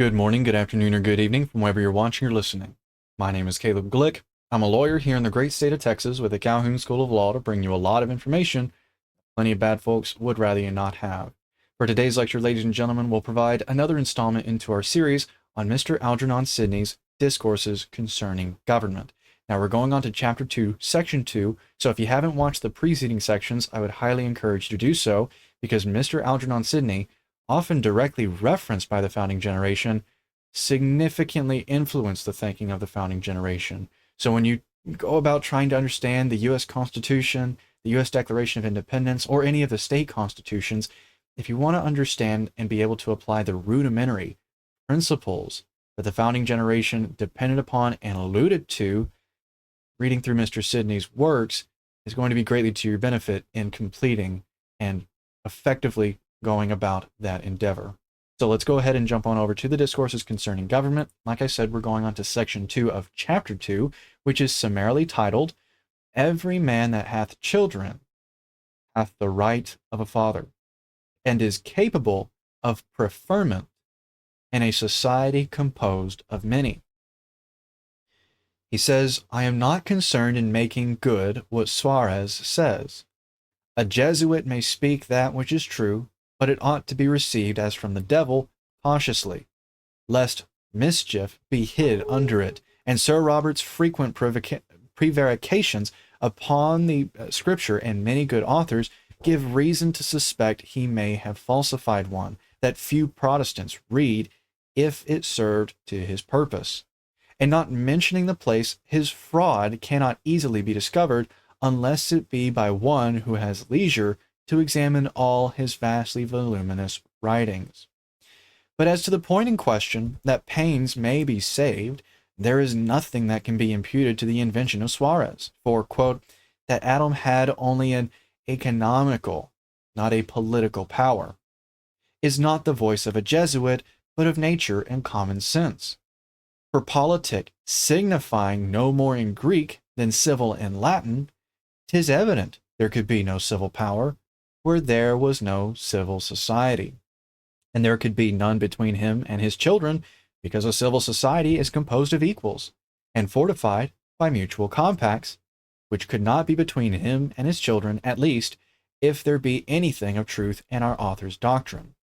Good morning, good afternoon, or good evening from wherever you're watching or listening. My name is Caleb Glick. I'm a lawyer here in the great state of Texas with the Calhoun School of Law to bring you a lot of information plenty of bad folks would rather you not have. For today's lecture, ladies and gentlemen, we'll provide another installment into our series on Mr. Algernon Sidney's Discourses Concerning Government. Now we're going on to Chapter 2, Section 2, so if you haven't watched the preceding sections, I would highly encourage you to do so, because Mr. Algernon Sidney, often directly referenced by the founding generation, significantly influenced the thinking of the founding generation. So when you go about trying to understand the U.S. Constitution, the U.S. Declaration of Independence, or any of the state constitutions, if you want to understand and be able to apply the rudimentary principles that the founding generation depended upon and alluded to, reading through Mr. Sidney's works is going to be greatly to your benefit in completing and effectively going about that endeavor. So let's go ahead and jump on over to the Discourses Concerning Government. Like I said, we're going on to Section 2 of Chapter 2, which is summarily titled, Every man that hath children hath the right of a father, and is capable of preferment in a society composed of many. He says, I am not concerned in making good what Suarez says. A Jesuit may speak that which is true, but it ought to be received as from the devil cautiously, lest mischief be hid under it. And Sir Robert's frequent prevarications upon the Scripture and many good authors give reason to suspect he may have falsified one, that few Protestants read if it served to his purpose. And not mentioning the place, his fraud cannot easily be discovered unless it be by one who has leisure to examine all his vastly voluminous writings. But as to the point in question, that pains may be saved, there is nothing that can be imputed to the invention of Suarez. For, quote, that Adam had only an economical, not a political power, is not the voice of a Jesuit, but of nature and common sense. For politic, signifying no more in Greek than civil in Latin, 'tis evident there could be no civil power where there was no civil society, and there could be none between him and his children, because a civil society is composed of equals, and fortified by mutual compacts, which could not be between him and his children, at least, if there be anything of truth in our author's doctrine.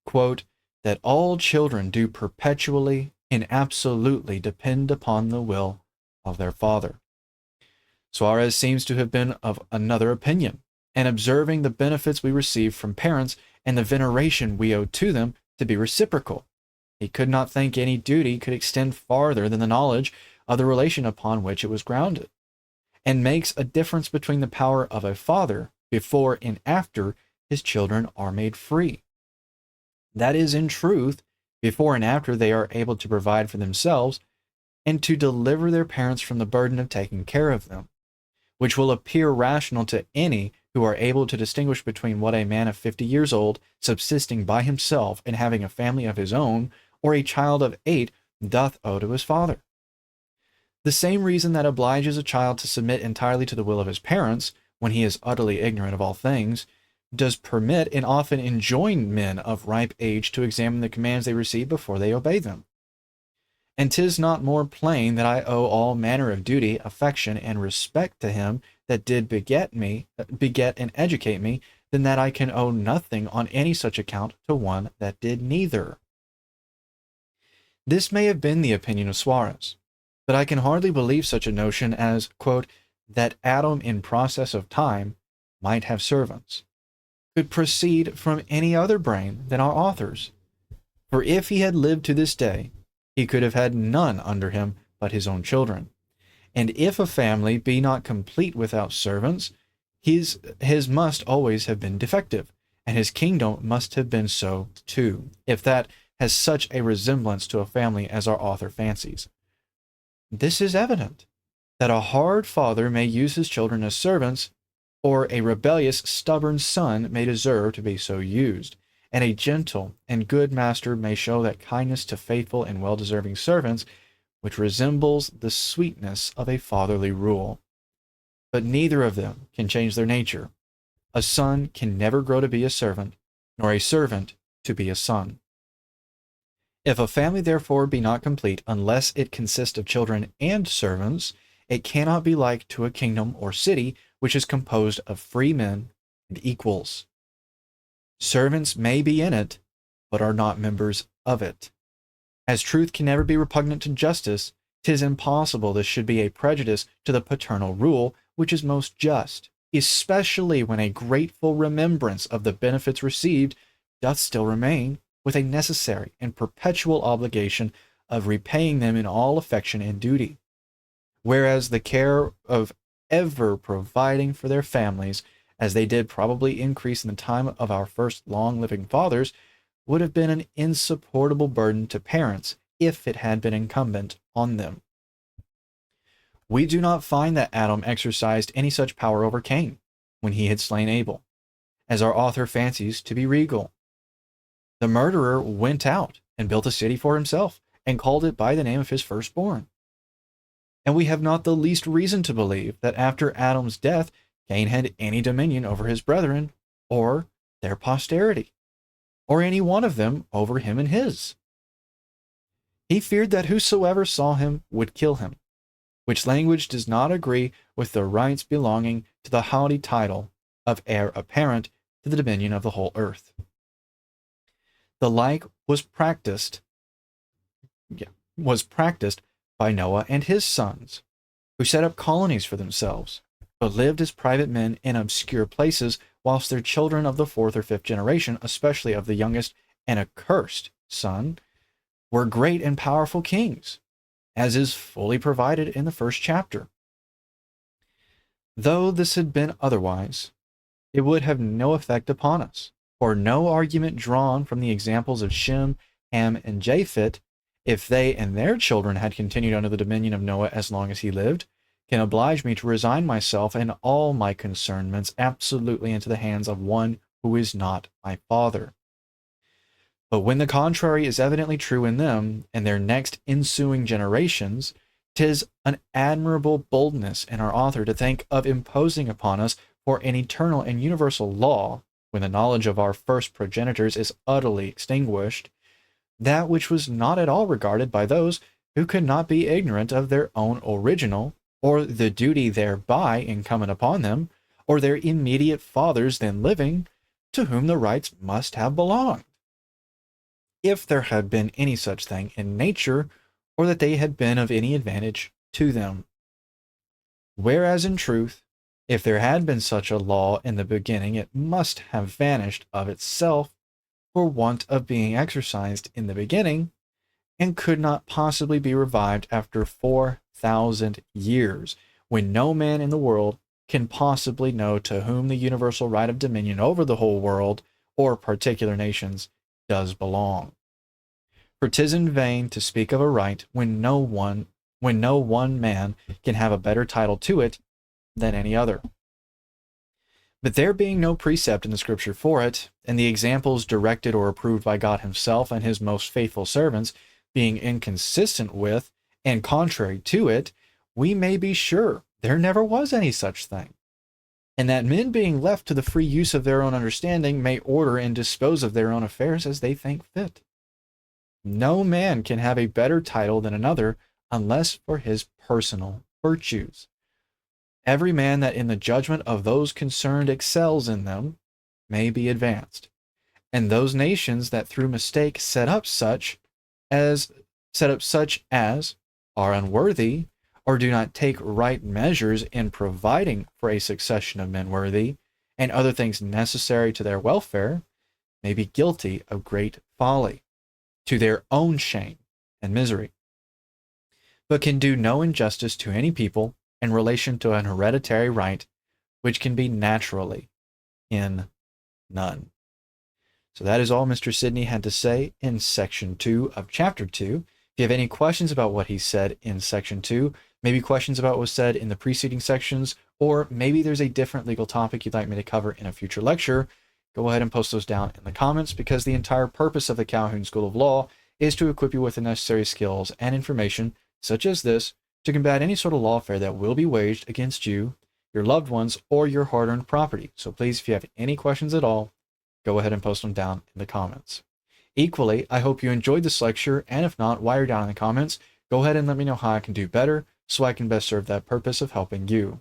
Quote, that all children do perpetually and absolutely depend upon the will of their father. Suarez seems to have been of another opinion, and observing the benefits we receive from parents and the veneration we owe to them to be reciprocal, he could not think any duty could extend farther than the knowledge of the relation upon which it was grounded, and makes a difference between the power of a father before and after his children are made free. That is, in truth, before and after they are able to provide for themselves and to deliver their parents from the burden of taking care of them, which will appear rational to any who are able to distinguish between what a man of 50 years old, subsisting by himself and having a family of his own, or a child of 8 doth owe to his father. The same reason that obliges a child to submit entirely to the will of his parents, when he is utterly ignorant of all things, does permit and often enjoin men of ripe age to examine the commands they receive before they obey them. And 'tis not more plain that I owe all manner of duty, affection, and respect to him that did beget and educate me, than that I can owe nothing on any such account to one that did neither. This may have been the opinion of Suarez, but I can hardly believe such a notion as, quote, that Adam in process of time might have servants, could proceed from any other brain than our author's. For if he had lived to this day, he could have had none under him but his own children. And if a family be not complete without servants, his must always have been defective, and his kingdom must have been so too, if that has such a resemblance to a family as our author fancies. This is evident, that a hard father may use his children as servants, or a rebellious, stubborn son may deserve to be so used, and a gentle and good master may show that kindness to faithful and well-deserving servants which resembles the sweetness of a fatherly rule. But neither of them can change their nature. A son can never grow to be a servant, nor a servant to be a son. If a family therefore be not complete, unless it consist of children and servants, it cannot be like to a kingdom or city which is composed of free men and equals. Servants may be in it, but are not members of it. As truth can never be repugnant to justice, 'tis impossible this should be a prejudice to the paternal rule, which is most just, especially when a grateful remembrance of the benefits received doth still remain, with a necessary and perpetual obligation of repaying them in all affection and duty. Whereas the care of ever providing for their families, as they did probably increase in the time of our first long-living fathers, would have been an insupportable burden to parents if it had been incumbent on them. We do not find that Adam exercised any such power over Cain when he had slain Abel, as our author fancies to be regal. The murderer went out and built a city for himself, and called it by the name of his firstborn. And we have not the least reason to believe that after Adam's death, Cain had any dominion over his brethren, or their posterity, or any one of them over him and his. He feared that whosoever saw him would kill him, which language does not agree with the rights belonging to the haughty title of heir apparent to the dominion of the whole earth. The like was practiced by Noah and his sons, who set up colonies for themselves, but lived as private men in obscure places, whilst their children of the fourth or fifth generation, especially of the youngest and accursed son, were great and powerful kings, as is fully provided in the first chapter. Though this had been otherwise, it would have no effect upon us, for no argument drawn from the examples of Shem, Ham, and Japheth, if they and their children had continued under the dominion of Noah as long as he lived, can oblige me to resign myself and all my concernments absolutely into the hands of one who is not my father. But when the contrary is evidently true in them and their next ensuing generations, 'tis an admirable boldness in our author to think of imposing upon us for an eternal and universal law, when the knowledge of our first progenitors is utterly extinguished, that which was not at all regarded by those who could not be ignorant of their own original, or the duty thereby incumbent upon them, or their immediate fathers then living, to whom the rights must have belonged, if there had been any such thing in nature, or that they had been of any advantage to them. Whereas in truth, if there had been such a law in the beginning, it must have vanished of itself for want of being exercised in the beginning, and could not possibly be revived after 4,000 years, when no man in the world can possibly know to whom the universal right of dominion over the whole world, or particular nations, does belong. For 'tis in vain to speak of a right when no one man can have a better title to it than any other. But there being no precept in the Scripture for it, and the examples directed or approved by God himself and his most faithful servants being inconsistent with and contrary to it, we may be sure there never was any such thing, and that men being left to the free use of their own understanding may order and dispose of their own affairs as they think fit. No man can have a better title than another unless for his personal virtues. Every man that in the judgment of those concerned excels in them may be advanced, and those nations that through mistake set up such as are unworthy, or do not take right measures in providing for a succession of men worthy, and other things necessary to their welfare, may be guilty of great folly, to their own shame and misery, but can do no injustice to any people in relation to an hereditary right, which can be naturally in none. So that is all Mr. Sidney had to say in section 2 of chapter 2. If you have any questions about what he said in section 2, maybe questions about what was said in the preceding sections, or maybe there's a different legal topic you'd like me to cover in a future lecture, go ahead and post those down in the comments, because the entire purpose of the Calhoun School of Law is to equip you with the necessary skills and information, such as this, to combat any sort of lawfare that will be waged against you, your loved ones, or your hard-earned property. So please, if you have any questions at all, go ahead and post them down in the comments. Equally, I hope you enjoyed this lecture, and if not, while you're down in the comments, go ahead and let me know how I can do better so I can best serve that purpose of helping you.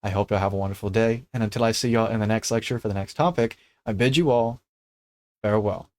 I hope you'll have a wonderful day, and until I see y'all in the next lecture for the next topic, I bid you all farewell.